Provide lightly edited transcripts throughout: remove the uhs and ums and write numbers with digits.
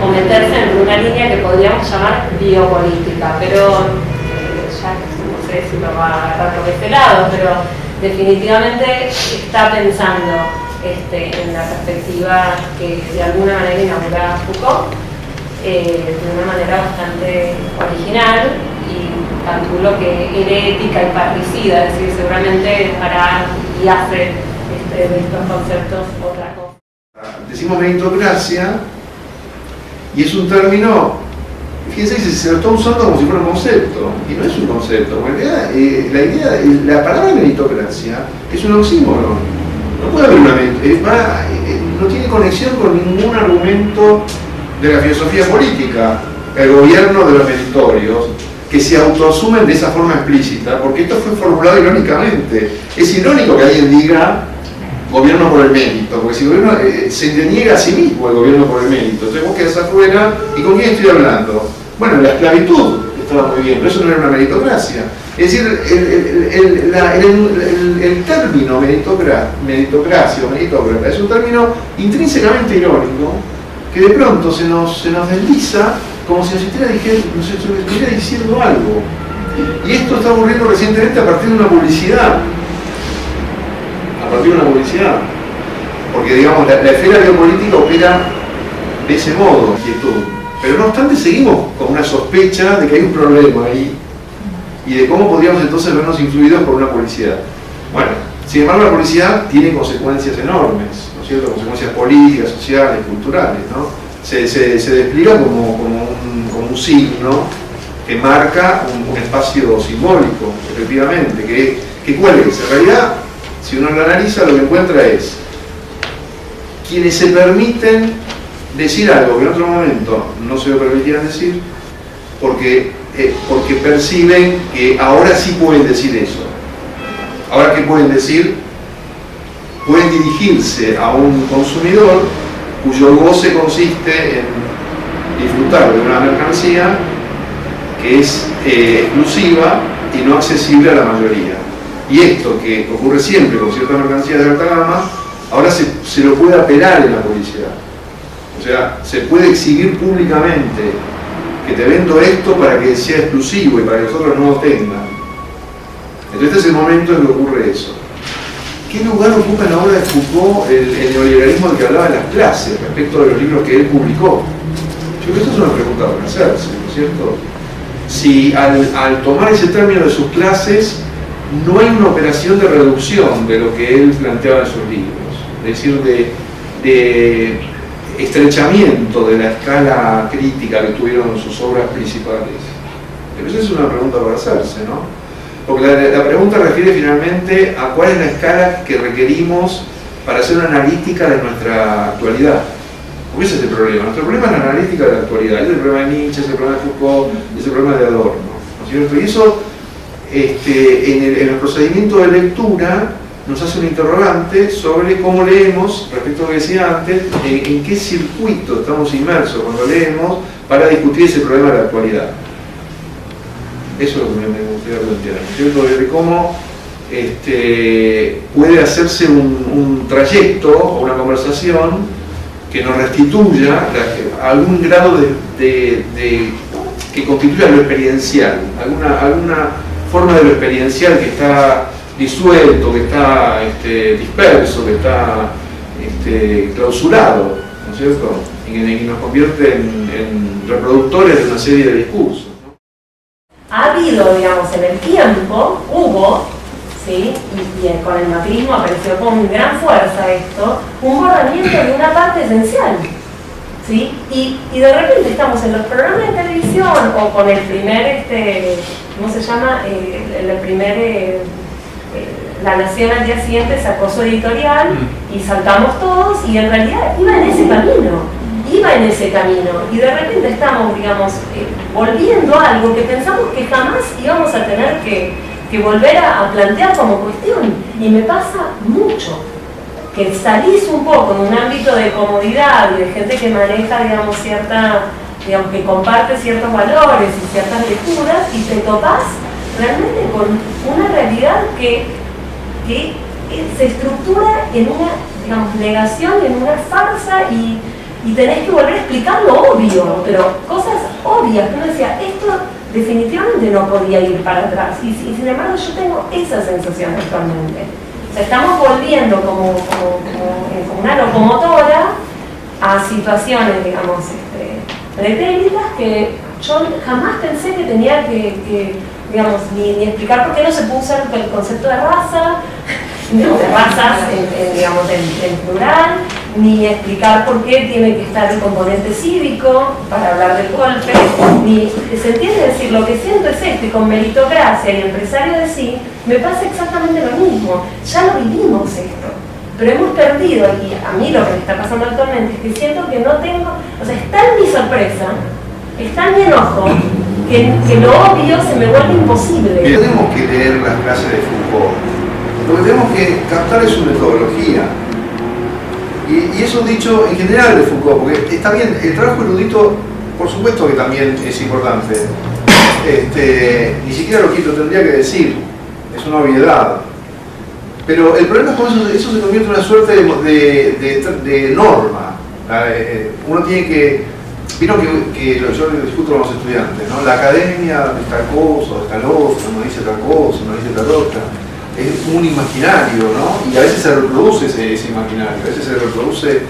o meterse en una línea que podríamos llamar biopolítica, pero ya no sé si lo va a agarrar por este lado, pero definitivamente está pensando en la perspectiva que de alguna manera inauguraba Foucault, de una manera bastante original, y calculo que herética y parricida, es decir, seguramente hará y hace de estos conceptos otra cosa. Decimos meritocracia, y es un término, fíjense que se lo está usando como si fuera un concepto, y no es un concepto, porque la palabra meritocracia es un oxímoron. No puede haber no tiene conexión con ningún argumento de la filosofía política, el gobierno de los meritorios, que se autoasumen de esa forma explícita, porque esto fue formulado irónicamente. Es irónico que alguien diga gobierno por el mérito, porque si el gobierno se deniega a sí mismo el gobierno por el mérito, entonces vos quedás afuera. ¿Y con quién estoy hablando? Bueno, la esclavitud estaba muy bien, pero eso no era una meritocracia. Es decir, el término meritocracia o meritócrata es un término intrínsecamente irónico, que de pronto se nos desliza como si nos estuviera diciendo algo. Y esto está ocurriendo recientemente a partir de una publicidad. Porque, digamos, la esfera biopolítica opera de ese modo, pero no obstante seguimos con una sospecha de que hay un problema ahí y de cómo podríamos entonces vernos influidos por una publicidad. Bueno, sin embargo, la publicidad tiene consecuencias enormes, ¿no es cierto? Consecuencias políticas, sociales, culturales, ¿no? Se despliega como un signo que marca un espacio simbólico, efectivamente, que ¿cuál es? En realidad, si uno lo analiza, lo que encuentra es quienes se permiten decir algo que en otro momento no se lo permitían decir, porque perciben que ahora sí pueden decir eso. Ahora, ¿qué pueden decir? Pueden dirigirse a un consumidor cuyo goce consiste en disfrutar de una mercancía que es exclusiva y no accesible a la mayoría. Y esto, que ocurre siempre con ciertas mercancías de alta gama, ahora se lo puede apelar en la publicidad. O sea, se puede exhibir públicamente que te vendo esto para que sea exclusivo y para que los otros no lo tengan. Entonces este es el momento en que ocurre eso. ¿Qué lugar ocupa en la obra de Foucault el neoliberalismo del que hablaba en las clases respecto de los libros que él publicó? Yo creo que esto es una pregunta para hacerse, ¿no es cierto? Si al tomar ese término de sus clases no hay una operación de reducción de lo que él planteaba en sus libros, es decir, de estrechamiento de la escala crítica que tuvieron sus obras principales. Pero esa es una pregunta para hacerse, ¿no? Porque la pregunta refiere finalmente a cuál es la escala que requerimos para hacer una analítica de nuestra actualidad. Porque ese es el problema. Nuestro problema es la analítica de la actualidad. Ese es el problema de Nietzsche, es el problema de Foucault, es el problema de Adorno, ¿no es cierto? Y eso, en el procedimiento de lectura, nos hace un interrogante sobre cómo leemos, respecto a lo que decía antes, en qué circuito estamos inmersos cuando leemos para discutir ese problema de la actualidad. Eso es lo que me gustaría plantear, ¿no es cierto? De cómo puede hacerse un trayecto o una conversación que nos restituya algún grado que constituya lo experiencial, alguna forma de lo experiencial que está disuelto, que está disperso, que está clausurado, ¿no es cierto? Y que nos convierte en reproductores de una serie de discursos, ¿no? Ha habido, digamos, en el tiempo, hubo, ¿sí? y con el macrismo apareció con gran fuerza esto, un borramiento de una parte esencial, ¿sí? Y de repente estamos en los programas de televisión o con el primer, ¿cómo se llama? El primer... La Nación al día siguiente sacó su editorial y saltamos todos, y en realidad iba en ese camino, y de repente estamos, digamos, volviendo a algo que pensamos que jamás íbamos a tener que volver a plantear como cuestión. Y me pasa mucho que salís un poco de un ámbito de comodidad y de gente que maneja, digamos, que comparte ciertos valores y ciertas lecturas, y te topás realmente con una realidad que se estructura en una, digamos, negación, en una farsa, y y tenés que volver a explicar lo obvio, pero cosas obvias, que uno decía, esto definitivamente no podía ir para atrás, y sin embargo yo tengo esa sensación actualmente. O sea, estamos volviendo como una locomotora a situaciones, digamos, pretéritas que yo jamás pensé que tenía que digamos, ni explicar por qué no se puede usar el concepto de raza, de razas, digamos, en plural, ni explicar por qué tiene que estar el componente cívico para hablar del golpe, ni se entiende decir, lo que siento es esto, y con meritocracia y empresario de sí, me pasa exactamente lo mismo, ya lo vivimos esto, pero hemos perdido, y a mí lo que me está pasando actualmente es que siento que no tengo, o sea, es tan mi sorpresa, es tan mi enojo, que lo obvio se me vuelve imposible. No tenemos que leer las clases de Foucault, lo que tenemos que captar es su metodología. Y eso dicho en general de Foucault, porque está bien, el trabajo erudito, por supuesto que también es importante. Ni siquiera lo tendría que decir, es una obviedad. Pero el problema es que eso se convierte en una suerte de norma. Uno tiene que... Vieron que yo discuto con los estudiantes, ¿no? La academia de tal cosa, de tal otra, uno dice tal cosa, uno dice tal otra. Es un imaginario, ¿no? Y a veces se reproduce ese imaginario, a veces se reproduce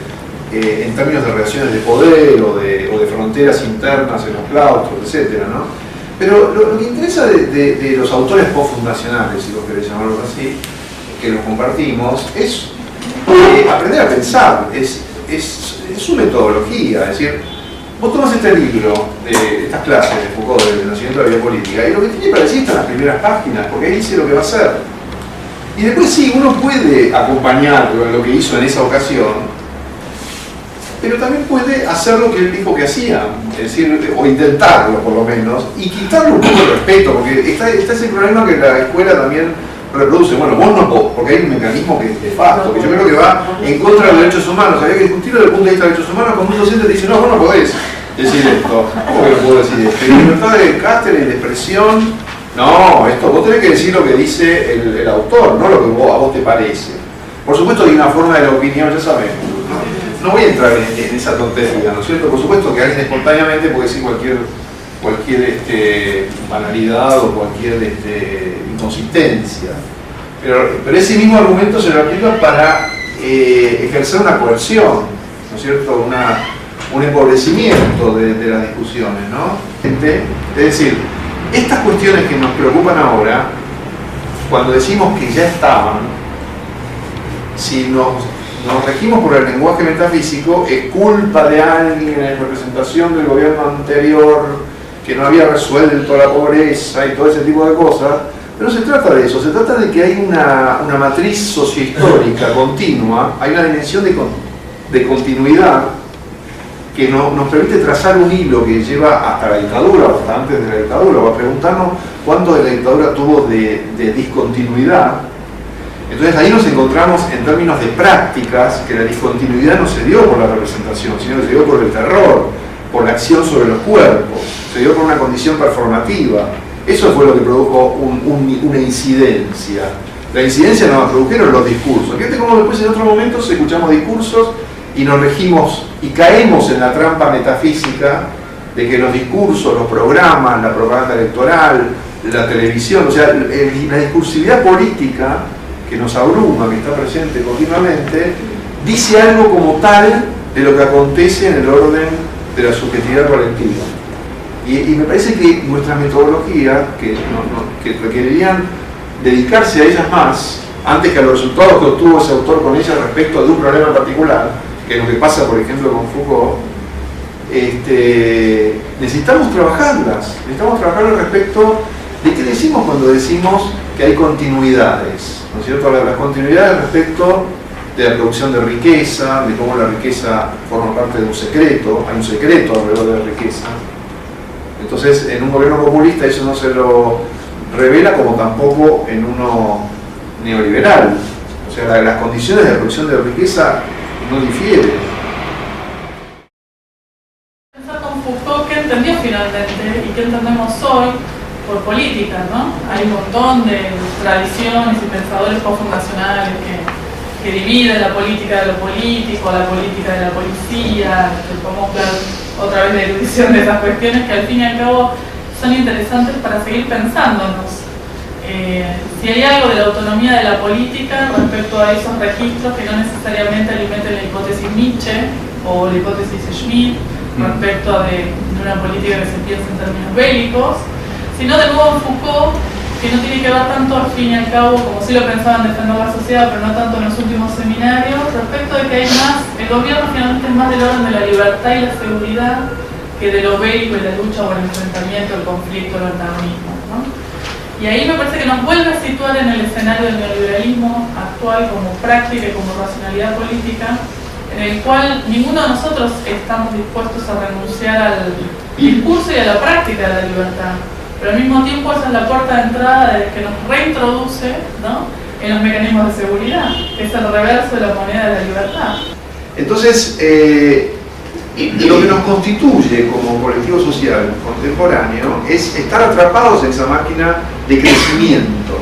en términos de relaciones de poder o de fronteras internas en los claustros, etc., ¿no? Pero lo que interesa de los autores postfundacionales, si vos querés llamarlos así, que los compartimos, es aprender a pensar, es su metodología, es decir, vos tomás este libro, de estas clases de Foucault, del nacimiento de la vida política, y lo que tiene para decir está en las primeras páginas, porque ahí dice lo que va a hacer. Y después sí, uno puede acompañarlo en lo que hizo en esa ocasión, pero también puede hacer lo que él dijo que hacía, es decir, o intentarlo por lo menos, y quitarle un poco de respeto, porque está ese problema que la escuela también reproduce. Bueno, vos no podés, porque hay un mecanismo que es de facto, que yo creo que va en contra de los derechos humanos. Había que discutirlo desde el punto de vista de derechos humanos, cuando un docente te dice, no, vos no podés decir esto. ¿Cómo que no puedo decir esto? Y libertad de cátedra y de expresión, no, esto vos tenés que decir lo que dice el autor, no lo que a vos te parece. Por supuesto hay una forma de la opinión, ya sabemos. No voy a entrar en esa tontería, ¿no es cierto? Por supuesto que alguien espontáneamente puede decir cualquier banalidad o cualquier inconsistencia. Pero ese mismo argumento se lo aplica para ejercer una coerción, ¿no es cierto? Un empobrecimiento de las discusiones, ¿no? Es decir, estas cuestiones que nos preocupan ahora, cuando decimos que ya estaban, si nos regimos por el lenguaje metafísico, es culpa de alguien en representación del gobierno anterior que no había resuelto la pobreza y todo ese tipo de cosas. Pero no se trata de eso, se trata de que hay una matriz sociohistórica continua, hay una dimensión de continuidad que nos permite trazar un hilo que lleva hasta la dictadura o hasta antes de la dictadura, o a preguntarnos cuánto de la dictadura tuvo de discontinuidad. Entonces ahí nos encontramos en términos de prácticas que la discontinuidad no se dio por la representación, sino que se dio por el terror, por la acción sobre los cuerpos, se dio por una condición performativa. Eso fue lo que produjo una incidencia. La incidencia nos la produjeron los discursos. Fíjate cómo después en otros momentos escuchamos discursos y nos regimos y caemos en la trampa metafísica de que los discursos, los programas, la propaganda electoral, la televisión, o sea, la discursividad política que nos abruma, que está presente continuamente, dice algo como tal de lo que acontece en el orden de la subjetividad colectiva. Y me parece que nuestras metodologías, que requerirían dedicarse a ellas más, antes que a los resultados que obtuvo ese autor con ellas respecto de un problema particular, que es lo que pasa, por ejemplo, con Foucault, necesitamos trabajarlas respecto de qué decimos cuando decimos que hay continuidades, ¿no es cierto? Las continuidades respecto de la producción de riqueza, de cómo la riqueza forma parte de un secreto, hay un secreto alrededor de la riqueza. Entonces, en un gobierno populista eso no se lo revela, como tampoco en uno neoliberal. O sea, las condiciones de producción de riqueza no difieren. Pensar con Foucault, ¿qué entendió finalmente y qué entendemos hoy por política, ¿no? Hay un montón de tradiciones y pensadores postfundacionales que divide la política de lo político, la política de la policía, podemos hablar otra vez de erudición de esas cuestiones que al fin y al cabo son interesantes para seguir pensándonos. Si hay algo de la autonomía de la política respecto a esos registros que no necesariamente alimenten la hipótesis Nietzsche o la hipótesis Schmitt respecto de una política que se piensa en términos bélicos, sino de nuevo Foucault, que no tiene que ver tanto al fin y al cabo, como si lo pensaban defender la sociedad, pero no tanto en los últimos seminarios, respecto de que hay más, el gobierno finalmente es más del orden de la libertad y la seguridad que de lo bélico y la lucha o el enfrentamiento, el conflicto, el antagonismo, ¿no? Y ahí me parece que nos vuelve a situar en el escenario del neoliberalismo actual como práctica y como racionalidad política, en el cual ninguno de nosotros estamos dispuestos a renunciar al discurso y a la práctica de la libertad. Pero al mismo tiempo esa es la puerta de entrada que nos reintroduce, ¿no?, en los mecanismos de seguridad, que es el reverso de la moneda de la libertad. Entonces, lo que nos constituye como colectivo social contemporáneo es estar atrapados en esa máquina de crecimiento.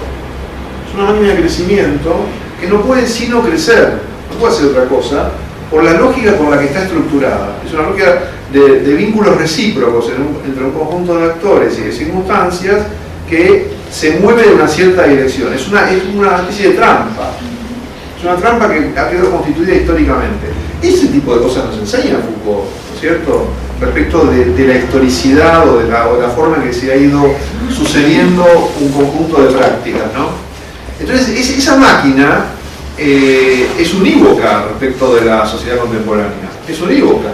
Es una máquina de crecimiento que no puede sino crecer, no puede hacer otra cosa, por la lógica con la que está estructurada. Es una lógica de vínculos recíprocos entre un conjunto de actores y de circunstancias que se mueve en una cierta dirección. Es una especie de trampa. Es una trampa que ha quedado constituida históricamente. Ese tipo de cosas nos enseña Foucault, ¿no es cierto?, respecto de la historicidad o de la forma en que se ha ido sucediendo un conjunto de prácticas, ¿no? Entonces, esa máquina es unívoca respecto de la sociedad contemporánea. Es unívoca.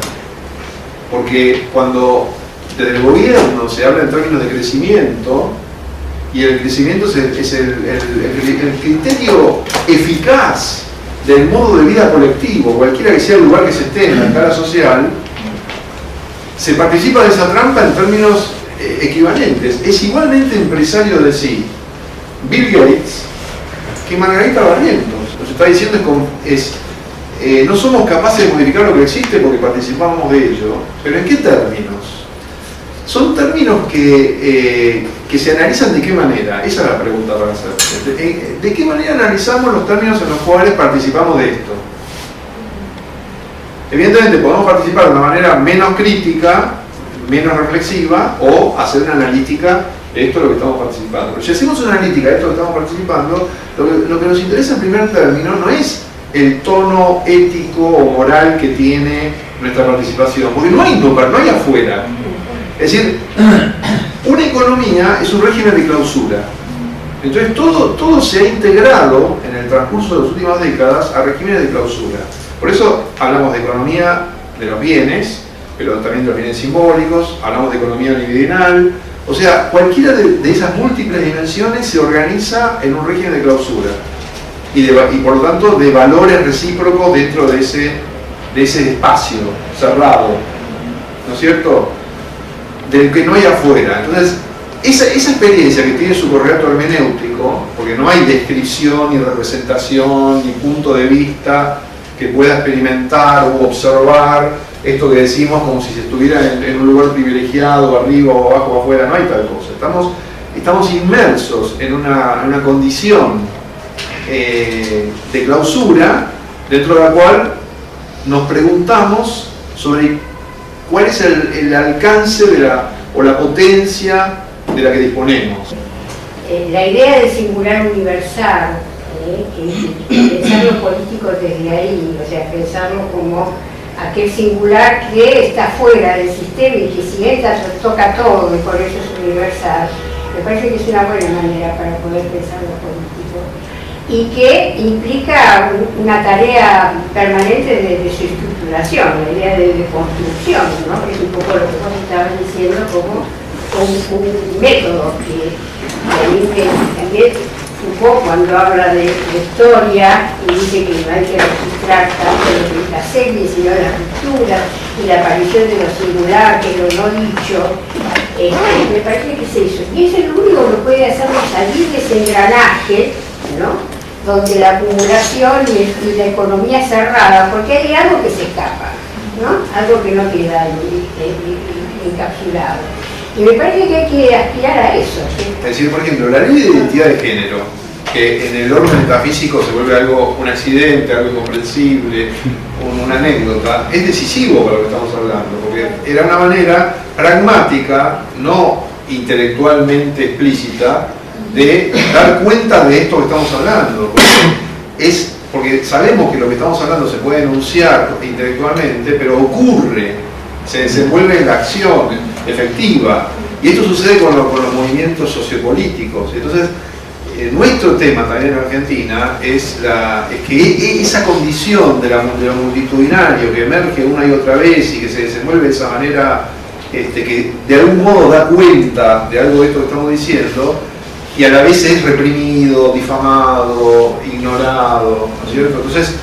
Porque cuando desde el gobierno se habla en términos de crecimiento, y el crecimiento es el criterio eficaz del modo de vida colectivo, cualquiera que sea el lugar que se esté en la escala social, se participa de esa trampa en términos equivalentes. Es igualmente empresario de sí Bill Gates que Margarita Barrientos. Nos está diciendo no somos capaces de modificar lo que existe porque participamos de ello, pero ¿en qué términos? Son términos que se analizan de qué manera. Esa es la pregunta para hacer. ¿De qué manera analizamos los términos en los cuales participamos de esto? Evidentemente podemos participar de una manera menos crítica, menos reflexiva, o hacer una analítica de esto de lo que estamos participando. Pero si hacemos una analítica de esto de lo que estamos participando, lo que nos interesa en primer término no es el tono ético o moral que tiene nuestra participación, porque no hay afuera. Es decir, una economía es un régimen de clausura. Entonces todo se ha integrado en el transcurso de las últimas décadas a regímenes de clausura. Por eso hablamos de economía de los bienes, pero también de los bienes simbólicos, hablamos de economía libidinal. O sea, cualquiera de esas múltiples dimensiones se organiza en un régimen de clausura y por lo tanto de valores recíprocos dentro de ese espacio cerrado, ¿no es cierto?, del que no hay afuera. Entonces, esa experiencia que tiene su correlato hermenéutico, porque no hay descripción, ni representación, ni punto de vista que pueda experimentar o observar esto que decimos como si se estuviera en un lugar privilegiado, arriba o abajo o afuera, no hay tal cosa. Estamos inmersos en una condición de clausura, dentro de la cual nos preguntamos sobre cuál es el alcance o la potencia de la que disponemos. La idea del singular universal, pensar los políticos desde ahí, o sea, pensarlo como aquel singular que está fuera del sistema y que si entra toca todo y por eso es universal, me parece que es una buena manera para poder pensar los políticos y que implica una tarea permanente de su estructuración, la idea de construcción, ¿no? Que es un poco lo que vos estabas diciendo como un método que también Foucault, cuando habla de historia y dice que no hay que registrar tanto las series sino las rupturas y la aparición de lo singular, que lo no dicho, me parece que es eso. Y eso es lo único que puede hacernos salir de ese engranaje, ¿no?, donde la acumulación y la economía cerrada, porque hay algo que se escapa, ¿no?, algo que no queda encapsulado. Y me parece que hay que aspirar a eso. ¿Sí? Es decir, por ejemplo, la ley de identidad de género que en el orden metafísico se vuelve algo, un accidente, algo incomprensible, una anécdota, es decisivo para lo que estamos hablando, porque era una manera pragmática, no intelectualmente explícita, de dar cuenta de esto que estamos hablando. Porque sabemos que lo que estamos hablando se puede enunciar intelectualmente, pero ocurre, se desenvuelve en la acción efectiva. Y esto sucede con los movimientos sociopolíticos. Entonces, nuestro tema también en Argentina es que esa condición de lo multitudinario que emerge una y otra vez y que se desenvuelve de esa manera que de algún modo da cuenta de algo de esto que estamos diciendo, y a la vez es reprimido, difamado, ignorado, ¿no es cierto? Entonces,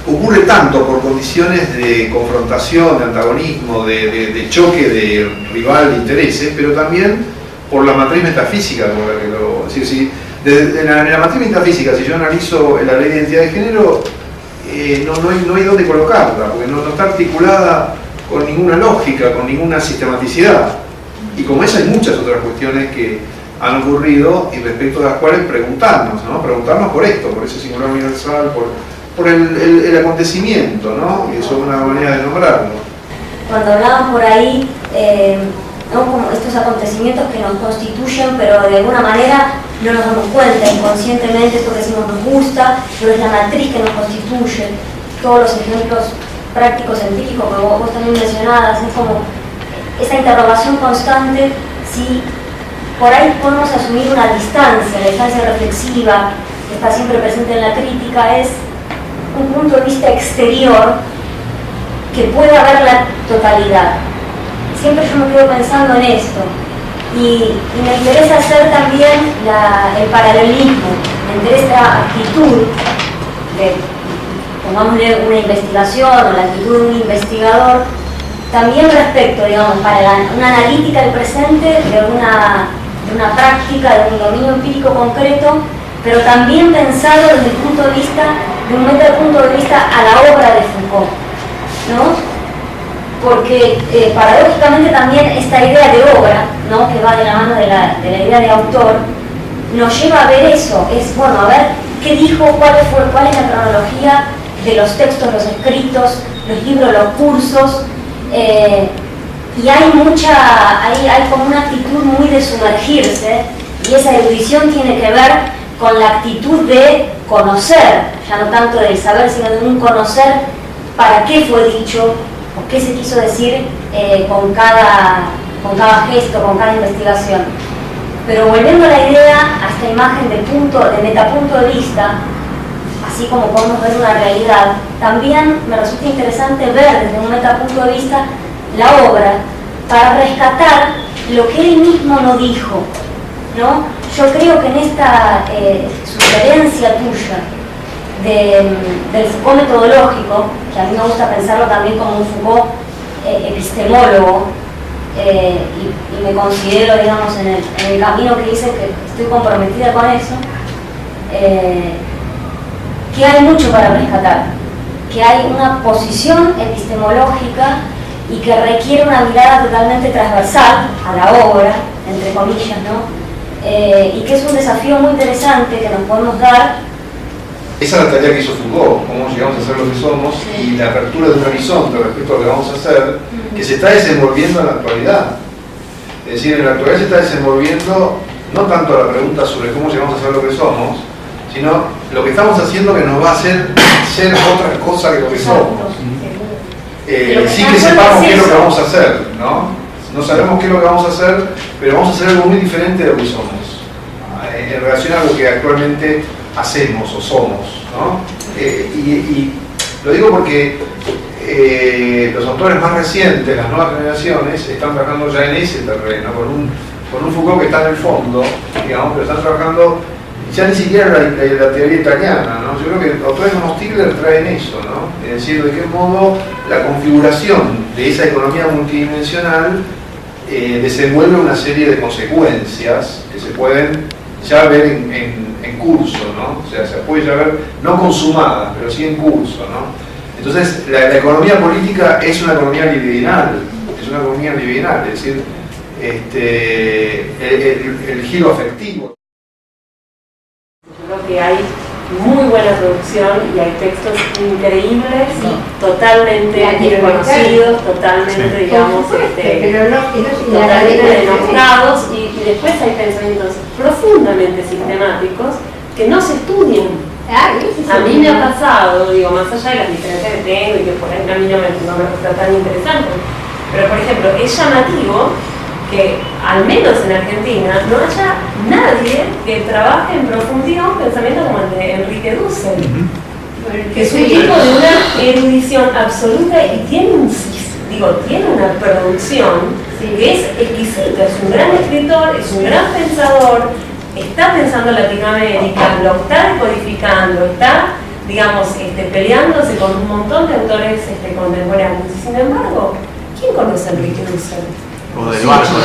ocurre tanto por condiciones de confrontación, de antagonismo, de choque de rival de intereses, pero también por la matriz metafísica, como la que lo... Es decir, en la matriz metafísica, si yo analizo la ley de identidad de género, no hay dónde colocarla, porque no está articulada con ninguna lógica, con ninguna sistematicidad. Y como esa hay muchas otras cuestiones que han ocurrido y respecto a las cuales preguntarnos, ¿no? Preguntarnos por esto, por ese singular universal, por el acontecimiento, ¿no? Y eso es una manera de nombrarlo. Cuando hablaban por ahí, ¿no? Como estos acontecimientos que nos constituyen, pero de alguna manera no nos damos cuenta, inconscientemente esto que decimos nos gusta, pero es la matriz que nos constituye. Todos los ejemplos prácticos científicos que vos también mencionabas, es como esa interrogación constante si por ahí podemos asumir una distancia, la distancia reflexiva que está siempre presente en la crítica es un punto de vista exterior que puede ver la totalidad. Siempre yo me quedo pensando en esto y me interesa hacer también el paralelismo entre esta actitud de, pongámosle, una investigación o la actitud de un investigador, también respecto, digamos, para una analítica del presente, de una práctica, de un dominio empírico concreto, pero también pensado desde el punto de vista, de un punto de vista a la obra de Foucault, ¿no? Porque paradójicamente también esta idea de obra, ¿no? Que va de la mano de la idea de autor, nos lleva a ver eso, es bueno, a ver qué dijo, cuál es la cronología de los textos, los escritos, los libros, los cursos, y hay como una actitud muy de sumergirse, y esa erudición tiene que ver con la actitud de conocer, ya no tanto del saber, sino de un conocer para qué fue dicho, o qué se quiso decir con cada gesto, con cada investigación. Pero volviendo a la idea, a esta imagen de metapunto de vista, así como podemos ver una realidad, también me resulta interesante ver desde un metapunto de vista la obra para rescatar lo que él mismo no dijo, ¿no? Yo creo que en esta sugerencia tuya del Foucault metodológico, que a mí me gusta pensarlo también como un Foucault epistemólogo, y me considero, digamos, en el camino que hice, que estoy comprometida con eso, que hay mucho para rescatar, que hay una posición epistemológica y que requiere una mirada totalmente transversal a la obra, entre comillas, ¿no? Y que es un desafío muy interesante que nos podemos dar. Esa es la tarea que hizo Foucault, cómo llegamos a ser lo que somos, sí. Y la apertura de un horizonte respecto a lo que vamos a hacer, que se está desenvolviendo en la actualidad. Es decir, en la actualidad se está desenvolviendo no tanto la pregunta sobre cómo llegamos a ser lo que somos, sino lo que estamos haciendo que nos va a hacer ser otra cosa que lo que somos. Sí que sepamos qué es lo que vamos a hacer, ¿no? No sabemos qué es lo que vamos a hacer, pero vamos a hacer algo muy diferente de lo que somos, en relación a lo que actualmente hacemos o somos, ¿no? Y lo digo porque los autores más recientes, las nuevas generaciones, están trabajando ya en ese terreno, con un Foucault que está en el fondo, digamos, pero están trabajando ya ni siquiera la teoría italiana, ¿no? Yo creo que los autores como Stigler traen eso, ¿no? Es decir, de qué modo la configuración de esa economía multidimensional desenvuelve una serie de consecuencias que se pueden ya ver en curso, ¿no? O sea, se puede ya ver, no consumadas, pero sí en curso, ¿no? Entonces, la economía política es una economía libidinal, es decir, el giro afectivo. que hay muy buena producción y hay textos increíbles y totalmente desconocidos, totalmente, digamos, totalmente denostados, y después hay pensamientos profundamente sistemáticos que no se estudian. A mí me ha pasado, digo, más allá de las diferencias que tengo y que por ahí a mí no me resulta tan interesante, pero por ejemplo, es llamativo que, al menos en Argentina, no haya nadie que trabaje en profundidad un pensamiento como el de Enrique Dussel, que es un tipo de una erudición absoluta y tiene una producción que es exquisita, es un gran escritor, es un gran pensador, está pensando en Latinoamérica, lo está decodificando, está, digamos, peleándose con un montón de autores contemporáneos. Y sin embargo, ¿quién conoce a Enrique Dussel? O del barco.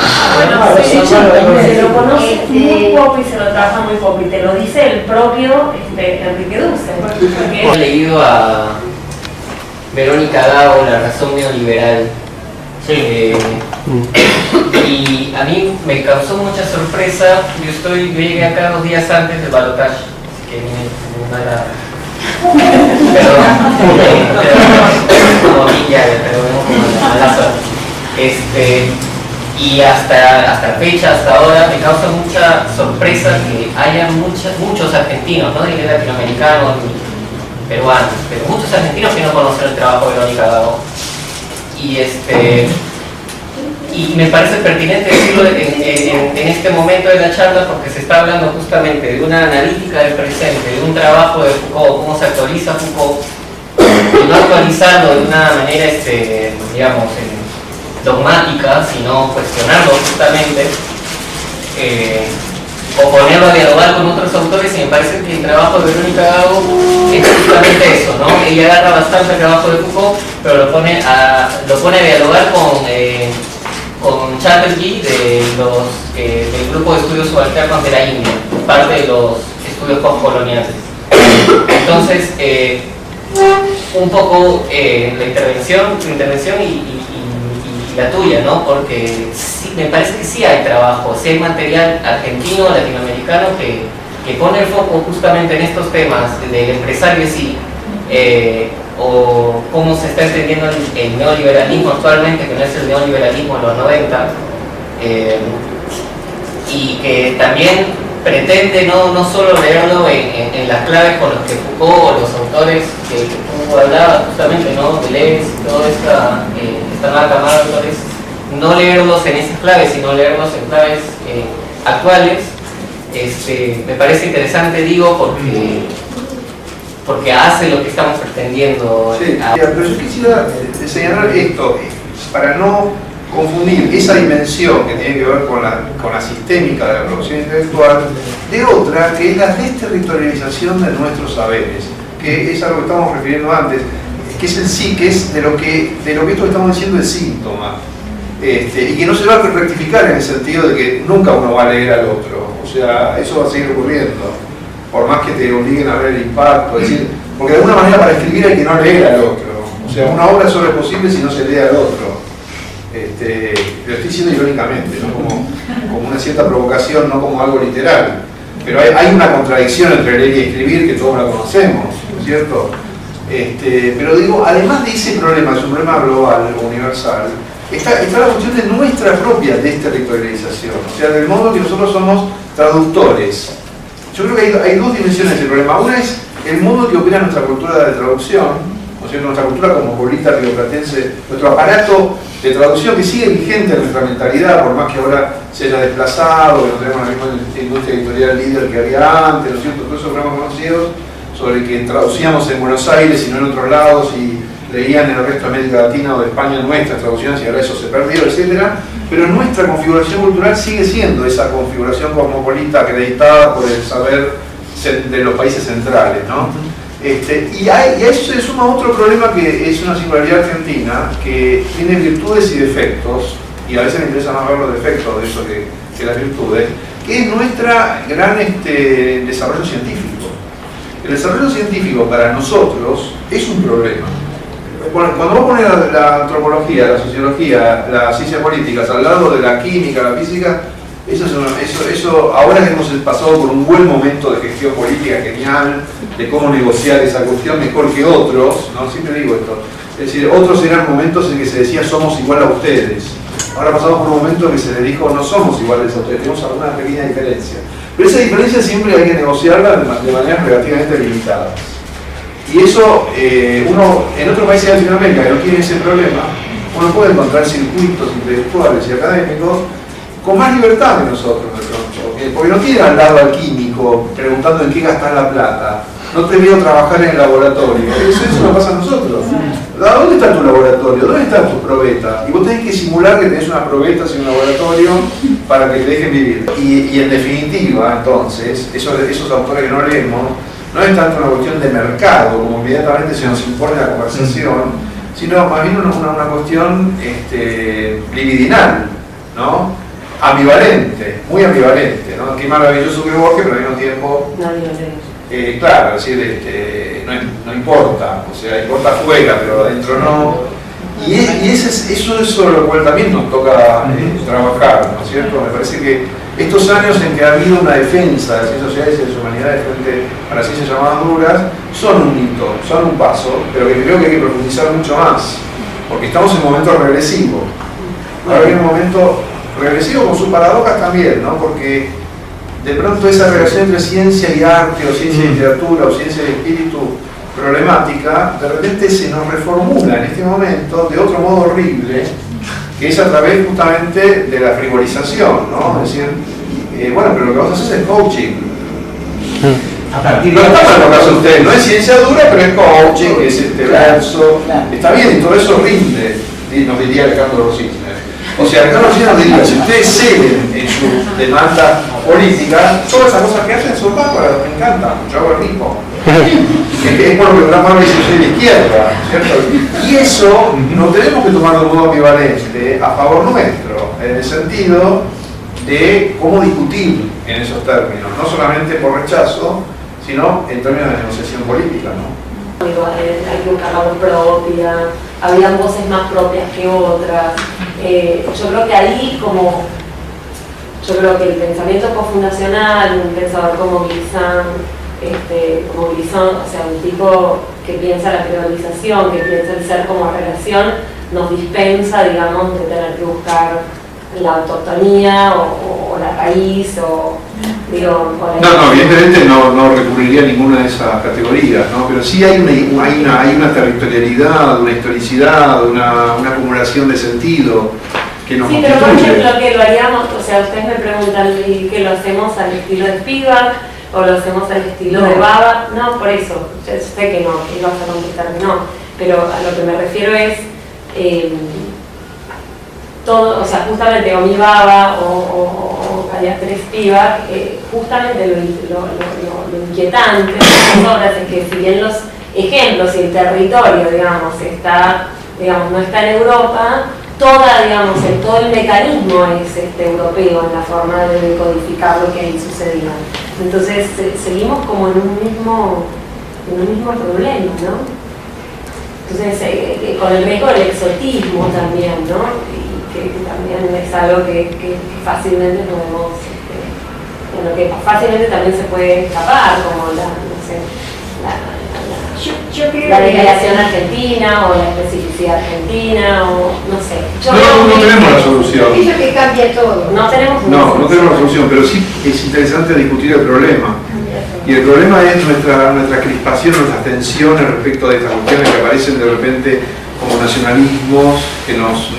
Se lo conoce muy poco y se lo trabaja muy poco, y te lo dice el propio Enrique Dussel. He leído a Verónica Gago, La razón neoliberal. Y a mí me causó mucha sorpresa. Yo llegué acá 2 días antes del balotaje, así que vine mala. Como a mí ya, pero como mala suerte. Y hasta fecha, hasta ahora, me causa mucha sorpresa que haya muchos argentinos, no diré latinoamericanos ni peruanos, pero muchos argentinos que no conocen el trabajo de Verónica Gago. Y me parece pertinente decirlo en este momento de la charla, porque se está hablando justamente de una analítica del presente, de un trabajo de Foucault, cómo se actualiza Foucault, y no actualizarlo de una manera, digamos, dogmática, sino cuestionarlo justamente, o ponerlo a dialogar con otros autores. Y me parece que el trabajo de Verónica Gago es justamente eso, ¿no? Ella agarra bastante el trabajo de Foucault, pero lo pone a dialogar con Chatterjee del grupo de estudios subalternos de la India, parte de los estudios postcoloniales. Entonces, un poco tu intervención y la tuya, ¿no? Porque sí, me parece que sí hay trabajo, sí hay material argentino, latinoamericano que pone el foco justamente en estos temas del empresario sí, o cómo se está entendiendo el neoliberalismo actualmente, que no es el neoliberalismo de los 90, y que también pretende no solo leerlo en las claves con los que Foucault o los autores que Foucault hablaba justamente, ¿no? Deleuze y toda esta nueva camada de autores, no leerlos en esas claves, sino leerlos en claves actuales. Me parece interesante, digo, porque hace lo que estamos pretendiendo. Sí, pero yo quisiera señalar esto, para no confundir esa dimensión que tiene que ver con la sistémica de la producción intelectual de otra, que es la desterritorialización de nuestros saberes, que es algo que estábamos refiriendo antes, que es de lo que esto que estamos diciendo es síntoma, y que no se va a rectificar en el sentido de que nunca uno va a leer al otro, o sea, eso va a seguir ocurriendo, por más que te obliguen a ver el impacto, es decir, porque de alguna manera para escribir hay que no leer al otro, o sea, una obra solo es posible si no se lee al otro. Lo estoy diciendo irónicamente, ¿no? como una cierta provocación, no como algo literal, pero hay una contradicción entre leer y escribir que todos la conocemos, ¿no es cierto? Pero digo, además de ese problema, es un problema global o universal, está la cuestión de nuestra propia desterritorialización, o sea, del modo que nosotros somos traductores. Yo creo que hay 2 dimensiones del problema. Una es el modo que opera nuestra cultura de traducción, o sea, nuestra cultura como bolita rioplatense, nuestro aparato de traducción que sigue vigente en nuestra mentalidad, por más que ahora se haya desplazado, que no tenemos la misma industria editorial líder que había antes, ¿no es cierto? Todos esos programas conocidos sobre que traducíamos en Buenos Aires y no en otros lados, y leían en el resto de América Latina o de España nuestras traducciones, y ahora eso se perdió, etc. Pero nuestra configuración cultural sigue siendo esa configuración cosmopolita acreditada por el saber de los países centrales, ¿no? Y a eso se suma otro problema que es una singularidad argentina, que tiene virtudes y defectos, y a veces me interesa más ver los defectos de eso que las virtudes, que es nuestra gran desarrollo científico. El desarrollo científico para nosotros es un problema. Cuando vos pones la antropología, la sociología, las ciencias políticas al lado de la química, la física, Eso, ahora que hemos pasado por un buen momento de gestión política genial, de cómo negociar esa cuestión mejor que otros, ¿no? Siempre digo esto, es decir, otros eran momentos en que se decía somos igual a ustedes. Ahora pasamos por un momento en que se le dijo no somos iguales a ustedes, tenemos alguna pequeña diferencia. Pero esa diferencia siempre hay que negociarla de maneras relativamente limitadas. Y eso, uno en otros países de Latinoamérica que no tienen ese problema, uno puede encontrar circuitos intelectuales y académicos con más libertad que nosotros de pronto, porque no tienen al lado al químico preguntando en qué gastar la plata, no te veo trabajar en el laboratorio, eso no pasa a nosotros. ¿Dónde está tu laboratorio? ¿Dónde está tu probeta? Y vos tenés que simular que tenés una probeta sin un laboratorio para que te dejen vivir. Y en definitiva, entonces, esos autores que no leemos, no es tanto una cuestión de mercado, como inmediatamente se nos impone la conversación, sino más bien una cuestión libidinal, ¿no? Ambivalente, muy ambivalente, ¿no? Qué maravilloso que Borges, pero al mismo tiempo, claro, es decir, no importa, o sea, importa afuera, pero adentro no. Y eso es sobre lo cual también nos toca trabajar, ¿no es cierto? Me parece que estos años en que ha habido una defensa de las ciencias sociales y de las humanidades frente a las ciencias llamadas duras, son un hito, son un paso, pero que creo que hay que profundizar mucho más, porque estamos en un momento regresivo. Ahora viene un momento regresivo con sus paradojas también, ¿no? Porque de pronto esa relación entre ciencia y arte, o ciencia y literatura, o ciencia y espíritu problemática, de repente se nos reformula en este momento de otro modo horrible, que es a través justamente de la frivolización, ¿no? Es decir, bueno, pero lo que vamos a hacer es coaching. A partir No de está mal lo que hace usted, no es ciencia dura, pero es coaching, es este verso, está bien, y todo eso rinde, y nos diría Alejandro Rosines. O sea, Alejandro Rosines nos diría, si ustedes ceden en su demanda política, todas esas cosas que hacen son bárbaras, me encantan, yo hago el mismo. Es por lo que Blas Marley dice, yo soy de izquierda, ¿cierto? Y eso no tenemos que tomar de un modo ambivalente a favor nuestro, en el sentido de cómo discutir en esos términos, no solamente por rechazo, sino en términos de negociación política, ¿no? Hay que buscar la voz propia, habían voces más propias que otras. Yo creo que ahí yo creo que el pensamiento cofundacional, un pensador como Glissant, o sea, un tipo que piensa la priorización, que piensa el ser como relación, nos dispensa, digamos, de tener que buscar la autotomía o la raíz o digo... No, evidentemente no recurriría a ninguna de esas categorías, ¿no? Pero sí hay una territorialidad, una historicidad, una acumulación de sentido que nos sí, pero por ejemplo, que lo haríamos, o sea, ustedes me preguntan que lo hacemos al estilo de Spivak o lo hacemos al estilo de Baba. No, por eso, yo sé que no, que vas a contestar que no, pero a lo que me refiero es todo, o sea, justamente o mi Baba o Galeazter Spivak, justamente lo inquietante de las obras es que si bien los ejemplos y el territorio, digamos, no está en Europa, todo el mecanismo es europeo en la forma de decodificar lo que ahí sucedía. Entonces seguimos como en un mismo problema, ¿no? Entonces con el riesgo del exotismo también, ¿no? Y que también es algo que fácilmente podemos, en lo que fácilmente también se puede escapar, como la declaración argentina o la especificidad argentina o no sé. No tenemos la solución. Eso que cambia todo. No tenemos la solución, pero sí es interesante discutir el problema. Y el problema es nuestra crispación, nuestras tensiones respecto de estas cuestiones que aparecen de repente como nacionalismos que nos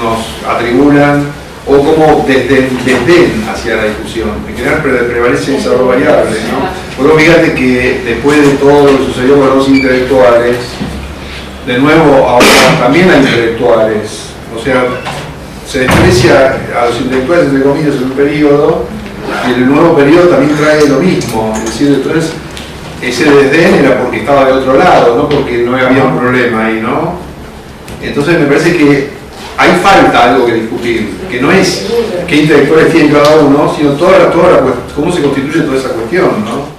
atribulan o como desdén hacia la discusión. En general prevalecen esas dos variables, ¿no? Pero fíjate que después de todo lo que sucedió con los intelectuales, de nuevo ahora también hay intelectuales, o sea, se desprecia a los intelectuales entre comillas en un periodo y el nuevo periodo también trae lo mismo, es decir, entonces ese desdén era porque estaba de otro lado, no porque no había un problema ahí, ¿no? Entonces me parece que hay falta algo que discutir, que no es qué intelectuales tienen cada uno, sino toda cómo se constituye toda esa cuestión, ¿no?